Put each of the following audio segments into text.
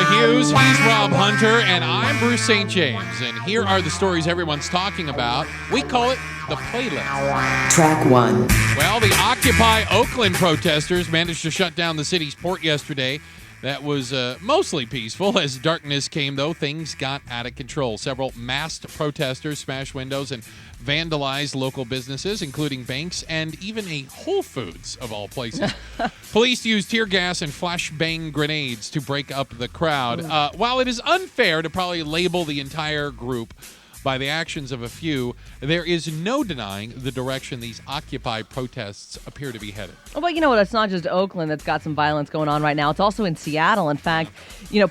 Hughes, he's Rob Hunter, and I'm Bruce St. James. And here are the stories everyone's talking about. We call it the playlist. Track 1. Well, the Occupy Oakland protesters managed to shut down the city's port yesterday. That was mostly peaceful. As darkness came, though, things got out of control. Several masked protesters smashed windows and vandalized local businesses, including banks and even a Whole Foods, of all places. Police used tear gas and flashbang grenades to break up the crowd. While it is unfair to probably label the entire group by the actions of a few, there is no denying the direction these Occupy protests appear to be headed. Well, you know what? It's not just Oakland that's got some violence going on right now. It's also in Seattle. In fact,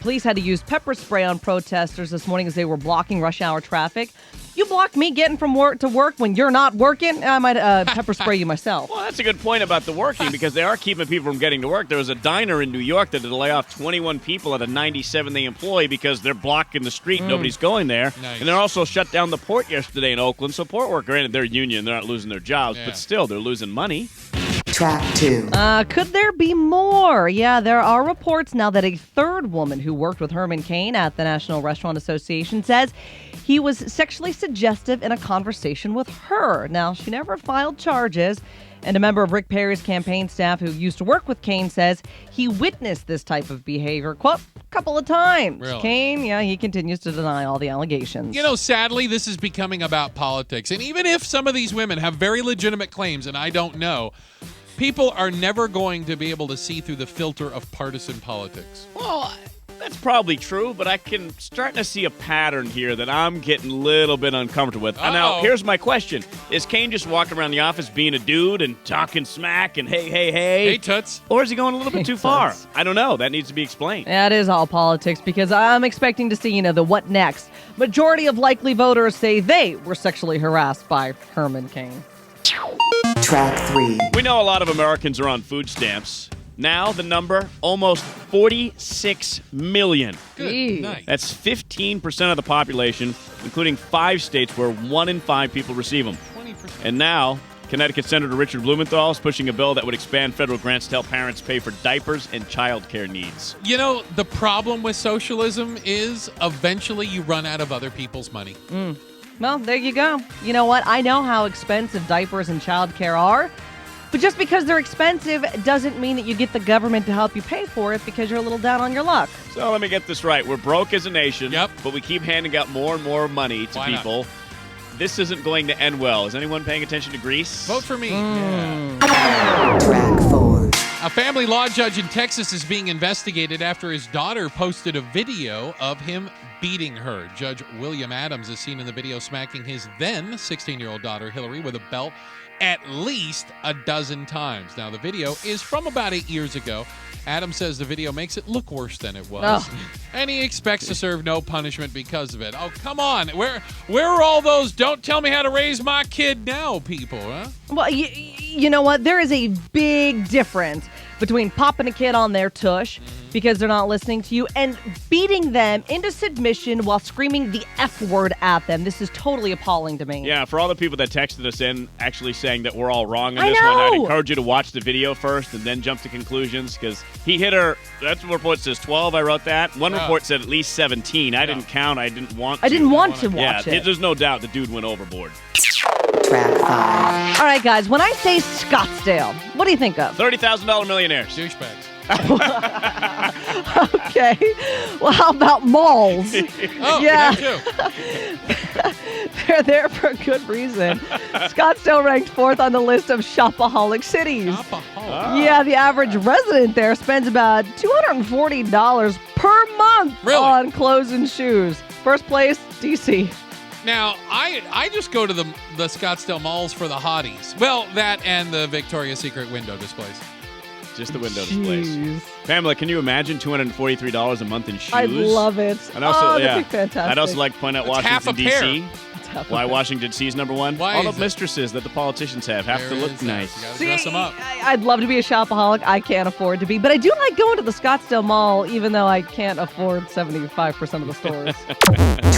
police had to use pepper spray on protesters this morning as they were blocking rush hour traffic. You block me getting from work to work when you're not working, I might pepper spray you myself. Well, that's a good point about the working, because they are keeping people from getting to work. There was a diner in New York that had to lay off 21 people at a 97 they employ because they're blocking the street. Nobody's going there. Nice. And they're also shut down the port yesterday in Oakland. So port workers, granted, they're union. They're not losing their jobs, but still, they're losing money. Track 2. Could there be more? Yeah, there are reports now that a third woman who worked with Herman Cain at the National Restaurant Association says he was sexually suggestive in a conversation with her. Now, she never filed charges, and a member of Rick Perry's campaign staff who used to work with Cain says he witnessed this type of behavior, quote, a couple of times. Really? Cain, he continues to deny all the allegations. Sadly, this is becoming about politics. And even if some of these women have very legitimate claims, and I don't know, people are never going to be able to see through the filter of partisan politics. Well, that's probably true, but I can starting to see a pattern here that I'm getting a little bit uncomfortable with. Now, here's my question. Is Cain just walking around the office being a dude and talking smack and hey? Hey, toots. Or is he going a little bit too far? I don't know. That needs to be explained. That is all politics, because I'm expecting to see, the what next. Majority of likely voters say they were sexually harassed by Herman Cain. Track 3. We know a lot of Americans are on food stamps. Now the number, almost 46 million. Good night. That's 15% of the population, including 5 states where 1 in 5 people receive them. 20%. And now, Connecticut Senator Richard Blumenthal is pushing a bill that would expand federal grants to help parents pay for diapers and child care needs. The problem with socialism is eventually you run out of other people's money. Well, there you go. You know what? I know how expensive diapers and childcare are, but just because they're expensive doesn't mean that you get the government to help you pay for it because you're a little down on your luck. So let me get this right. We're broke as a nation, Yep. but we keep handing out more and more money to people. This isn't going to end well. Is anyone paying attention to Greece? Vote for me. Track 4. A family law judge in Texas is being investigated after his daughter posted a video of him beating her. Judge William Adams is seen in the video smacking his then 16-year-old daughter, Hillary, with a belt at least a dozen times. Now, the video is from about 8 years ago. Adams says the video makes it look worse than it was. And he expects to serve no punishment because of it. Oh, come on. Where are all those don't tell me how to raise my kid now people, huh? Well, you know what? There is a big difference between popping a kid on their tush because they're not listening to you and beating them into submission while screaming the F word at them. This is totally appalling to me. Yeah, for all the people that texted us in actually saying that we're all wrong on this one, I'd encourage you to watch the video first and then jump to conclusions, because he hit her, that's what report says 12, I wrote that. One report said at least 17. I didn't count, I didn't want to. I didn't want to watch it. There's no doubt the dude went overboard. Track 5. All right, guys, when I say Scottsdale, what do you think of? $30,000 millionaires. Douchebags. Okay. Well, how about malls? Yeah. That too. They're there for a good reason. Scottsdale ranked 4th on the list of shopaholic cities. Yeah, the average resident there spends about $240 per month on clothes and shoes. First place, D.C. Now, I just go to the Scottsdale malls for the hotties. Well, that and the Victoria's Secret window displays. Just the window displays. Pamela, can you imagine $243 a month in shoes? I love it. And also, that'd be fantastic. I'd also like to point out That's Washington, D.C. Why Washington, D.C. is number one? Why all the is it? mistresses that the politicians have to look nice. You gotta dress them up. I'd love to be a shopaholic. I can't afford to be. But I do like going to the Scottsdale Mall, even though I can't afford 75% of the stores.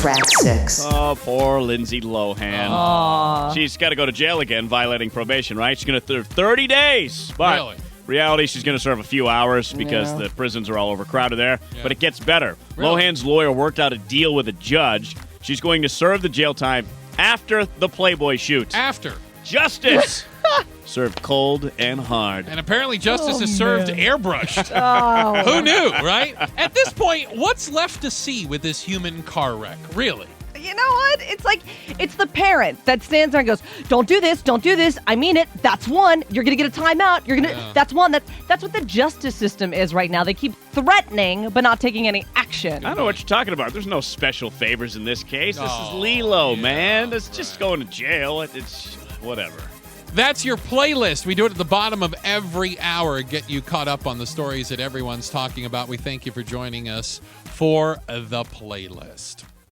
Track 6. Oh, poor Lindsay Lohan. Aww. She's got to go to jail again, violating probation, right? She's going to serve 30 days. But Really? Reality, she's going to serve a few hours because the prisons are all overcrowded there. Yeah. But it gets better. Really? Lohan's lawyer worked out a deal with a judge. She's going to serve the jail time after the Playboy shoot. After. Justice! Served cold and hard. And apparently justice is served airbrushed. Oh. Who knew, right? At this point, what's left to see with this human car wreck? Really? You know what? It's like, it's the parent that stands there and goes, don't do this, don't do this. I mean it. That's one. You're going to get a timeout. You're going to, that's one. That's what the justice system is right now. They keep threatening, but not taking any action. I don't know what you're talking about. There's no special favors in this case. This is Oh, Lilo, yeah, man. It's just going to jail. It's whatever. That's your playlist. We do it at the bottom of every hour, get you caught up on the stories that everyone's talking about. We thank you for joining us for the playlist.